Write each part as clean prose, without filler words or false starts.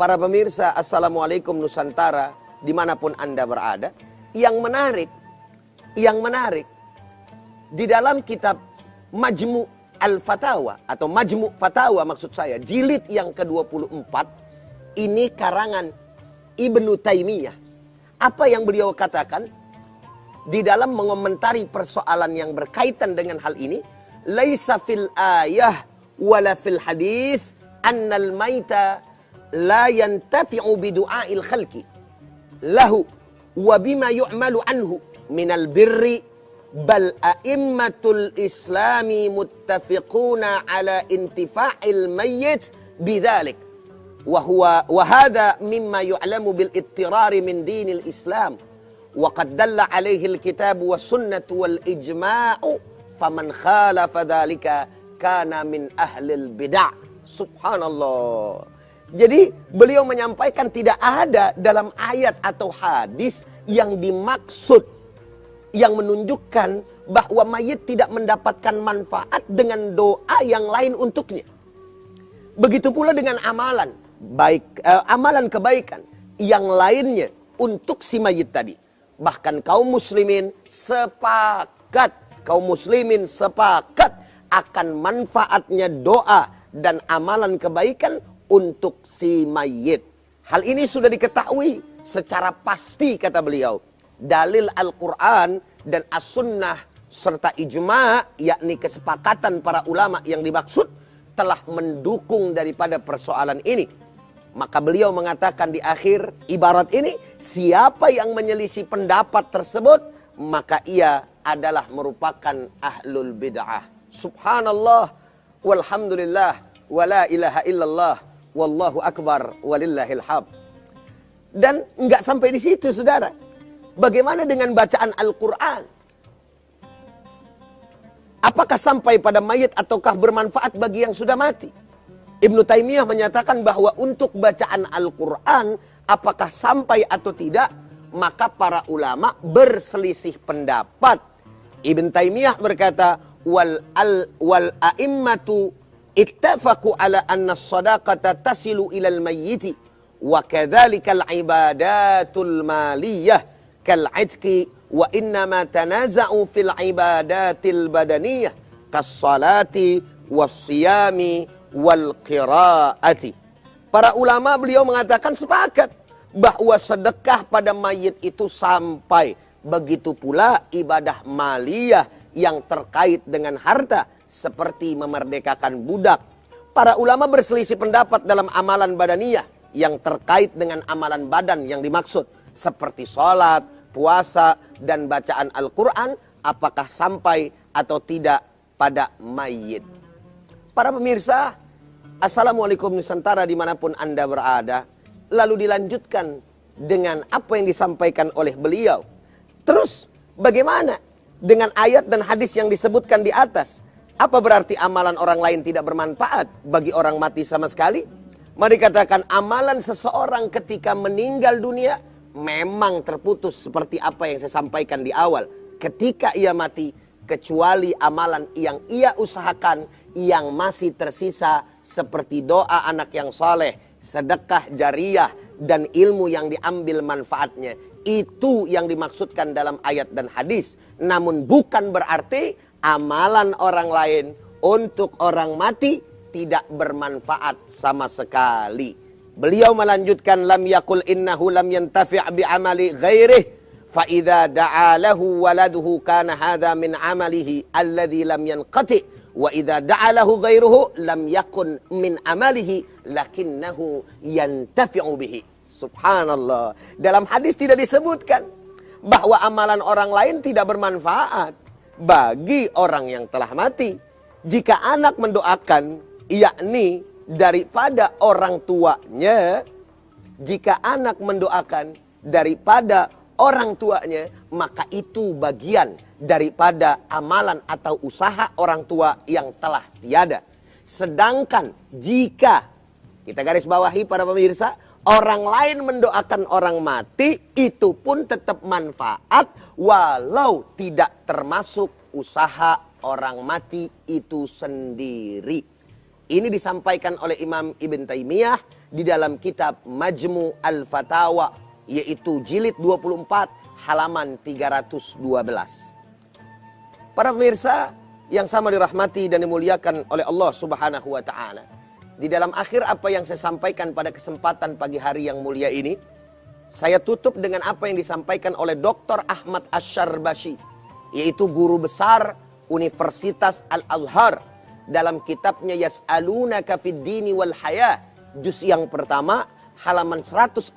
Para pemirsa, Assalamualaikum Nusantara, dimanapun Anda berada. Yang menarik, di dalam kitab Majmu' Al-Fatawa, atau Majmu' Fatawa maksud saya, jilid yang ke-24, ini karangan Ibnu Taimiyah. Apa yang beliau katakan di dalam mengomentari persoalan yang berkaitan dengan hal ini? Laisa fil ayah wala fil hadis annal maita la yantafi'u bidu'ail khalqi lahu wa bima yu'malu anhu minal birri bal a'immatul islami muttafiquna ala intifa'il mayyit bidzalik wa hadha mimma yu'lamu bil ittirari min dinil islam wa qad dalla alaihi al kitab was sunnah wal ijma'u faman khalafa dzalika kana min ahlil bid'ah. Subhanallah. Jadi beliau menyampaikan tidak ada dalam ayat atau hadis yang dimaksud yang menunjukkan bahwa mayit tidak mendapatkan manfaat dengan doa yang lain untuknya. Begitu pula dengan amalan amalan kebaikan yang lainnya untuk si mayit tadi. Bahkan kaum muslimin sepakat akan manfaatnya doa dan amalan kebaikan untuk si mayit. Hal ini sudah diketahui secara pasti, kata beliau. Dalil Al-Quran dan As-Sunnah serta ijma', yakni kesepakatan para ulama yang dimaksud, telah mendukung daripada persoalan ini. Maka beliau mengatakan di akhir ibarat ini, siapa yang menyelisih pendapat tersebut, maka ia adalah merupakan ahlul bid'ah. Subhanallah, walhamdulillah, wala ilaha illallah, wallahu akbar, walillahil hamd. Dan enggak sampai di situ, saudara. Bagaimana dengan bacaan Al-Quran? Apakah sampai pada mayit ataukah bermanfaat bagi yang sudah mati? Ibnu Taimiyah menyatakan bahwa untuk bacaan Al-Quran, apakah sampai atau tidak, maka para ulama berselisih pendapat. Ibnu Taimiyah berkata, wal a'immatu ittafaqu ala anna as-sadaqata tasilu ilal mayyiti wa kadzalikal ibadatul maliyah kal 'itqi wa innama tanaza'u fil ibadatil badaniyah kas salati was siyami wal qiraati. Para ulama beliau mengatakan sepakat bahwa sedekah pada mayit itu sampai, begitu pula ibadah maliyah yang terkait dengan harta seperti memerdekakan budak. Para ulama berselisih pendapat dalam amalan badaniyah yang terkait dengan amalan badan yang dimaksud, seperti sholat, puasa, dan bacaan Al-Quran, apakah sampai atau tidak pada mayit. Para pemirsa, Assalamualaikum Nusantara dimanapun Anda berada. Lalu dilanjutkan dengan apa yang disampaikan oleh beliau. Terus bagaimana dengan ayat dan hadis yang disebutkan di atas? Apa berarti amalan orang lain tidak bermanfaat bagi orang mati sama sekali? Mari katakan amalan seseorang ketika meninggal dunia memang terputus seperti apa yang saya sampaikan di awal. Ketika ia mati, kecuali amalan yang ia usahakan yang masih tersisa seperti doa anak yang soleh, sedekah jariyah, dan ilmu yang diambil manfaatnya. Itu yang dimaksudkan dalam ayat dan hadis. Namun bukan berarti amalan orang lain untuk orang mati tidak bermanfaat sama sekali. Beliau melanjutkan, lam yakul innahu lam yantafi' bi amali ghairih fa idza da'a lahu waladuhu kana hadha min amalihi alladhi lam yanqati wa idza da'a lahu ghairuhu lam yakun min amalihi lakinnahu yantafi'u bihi. Subhanallah. Dalam hadis tidak disebutkan bahwa amalan orang lain tidak bermanfaat bagi orang yang telah mati. Jika anak mendoakan, yakni daripada orang tuanya, jika anak mendoakan daripada orang tuanya, maka itu bagian daripada amalan atau usaha orang tua yang telah tiada. Sedangkan jika, kita garis bawahi para pemirsa, orang lain mendoakan orang mati, itu pun tetap manfaat walau tidak termasuk usaha orang mati itu sendiri. Ini disampaikan oleh Imam Ibn Taimiyah di dalam kitab Majmu' al-Fatawa, yaitu jilid 24 halaman 312. Para pemirsa yang sama dirahmati dan dimuliakan oleh Allah Subhanahu wa taala. Di dalam akhir apa yang saya sampaikan pada kesempatan pagi hari yang mulia ini, saya tutup dengan apa yang disampaikan oleh Dr. Ahmad Asy-Syarbashi, yaitu guru besar Universitas Al-Azhar, dalam kitabnya Yas'alunaka fid dini wal hayah, juz yang pertama halaman 142,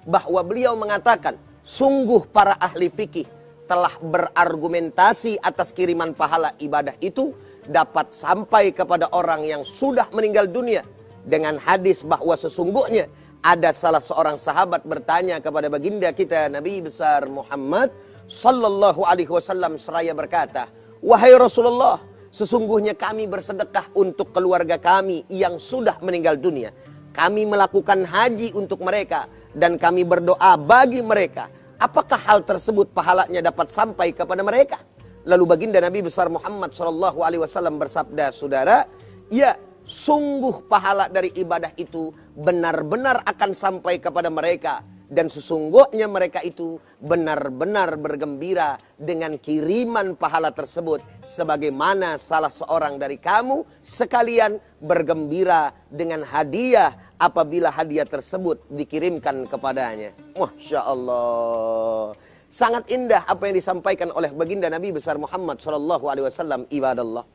bahwa beliau mengatakan, sungguh para ahli fikih telah berargumentasi atas kiriman pahala ibadah itu dapat sampai kepada orang yang sudah meninggal dunia, dengan hadis bahwa sesungguhnya ada salah seorang sahabat bertanya kepada baginda kita Nabi besar Muhammad sallallahu alaihi wasallam seraya berkata, wahai Rasulullah, sesungguhnya kami bersedekah untuk keluarga kami yang sudah meninggal dunia. Kami melakukan haji untuk mereka dan kami berdoa bagi mereka. Apakah hal tersebut pahalanya dapat sampai kepada mereka? Lalu baginda Nabi besar Muhammad sallallahu alaihi wasallam bersabda, saudara, ya, sungguh pahala dari ibadah itu benar-benar akan sampai kepada mereka. Dan sesungguhnya mereka itu benar-benar bergembira dengan kiriman pahala tersebut, sebagaimana salah seorang dari kamu sekalian bergembira dengan hadiah apabila hadiah tersebut dikirimkan kepadanya. Masya Allah. Sangat indah apa yang disampaikan oleh baginda Nabi besar Muhammad SAW, ibadallah.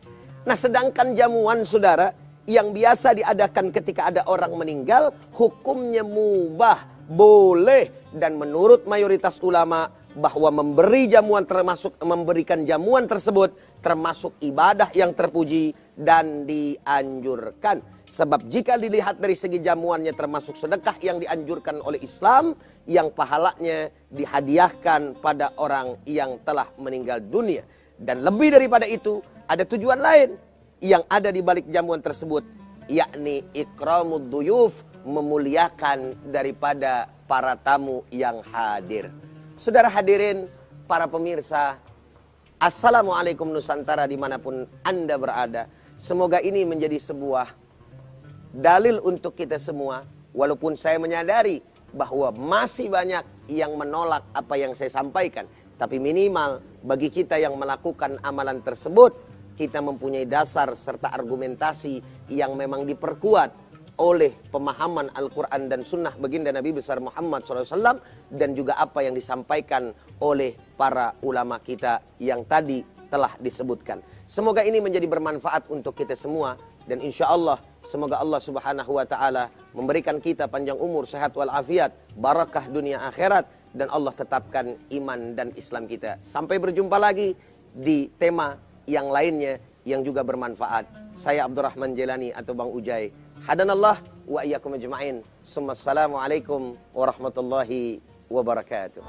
Nah, sedangkan jamuan, saudara, yang biasa diadakan ketika ada orang meninggal, hukumnya mubah, boleh, dan menurut mayoritas ulama bahwa memberikan jamuan tersebut termasuk ibadah yang terpuji dan dianjurkan. Sebab jika dilihat dari segi jamuannya termasuk sedekah yang dianjurkan oleh Islam, yang pahalanya dihadiahkan pada orang yang telah meninggal dunia. Dan lebih daripada itu, ada tujuan lain yang ada di balik jamuan tersebut, yakni ikramud duyuf, memuliakan daripada para tamu yang hadir. Saudara hadirin, para pemirsa, Assalamualaikum Nusantara dimanapun Anda berada. Semoga ini menjadi sebuah dalil untuk kita semua. Walaupun saya menyadari bahwa masih banyak yang menolak apa yang saya sampaikan, tapi minimal bagi kita yang melakukan amalan tersebut, kita mempunyai dasar serta argumentasi yang memang diperkuat oleh pemahaman Al-Quran dan Sunnah baginda Nabi besar Muhammad SAW, dan juga apa yang disampaikan oleh para ulama kita yang tadi telah disebutkan. Semoga ini menjadi bermanfaat untuk kita semua, dan insya Allah semoga Allah Subhanahu wa ta'ala memberikan kita panjang umur, sehat walafiat, barakah dunia akhirat, dan Allah tetapkan iman dan Islam kita. Sampai berjumpa lagi di tema yang lainnya yang juga bermanfaat. Saya Abdurrahman Jelani atau Bang Ujai. Hadanallah wa iyyakum ajma'in. Assalamualaikum warahmatullahi wabarakatuh.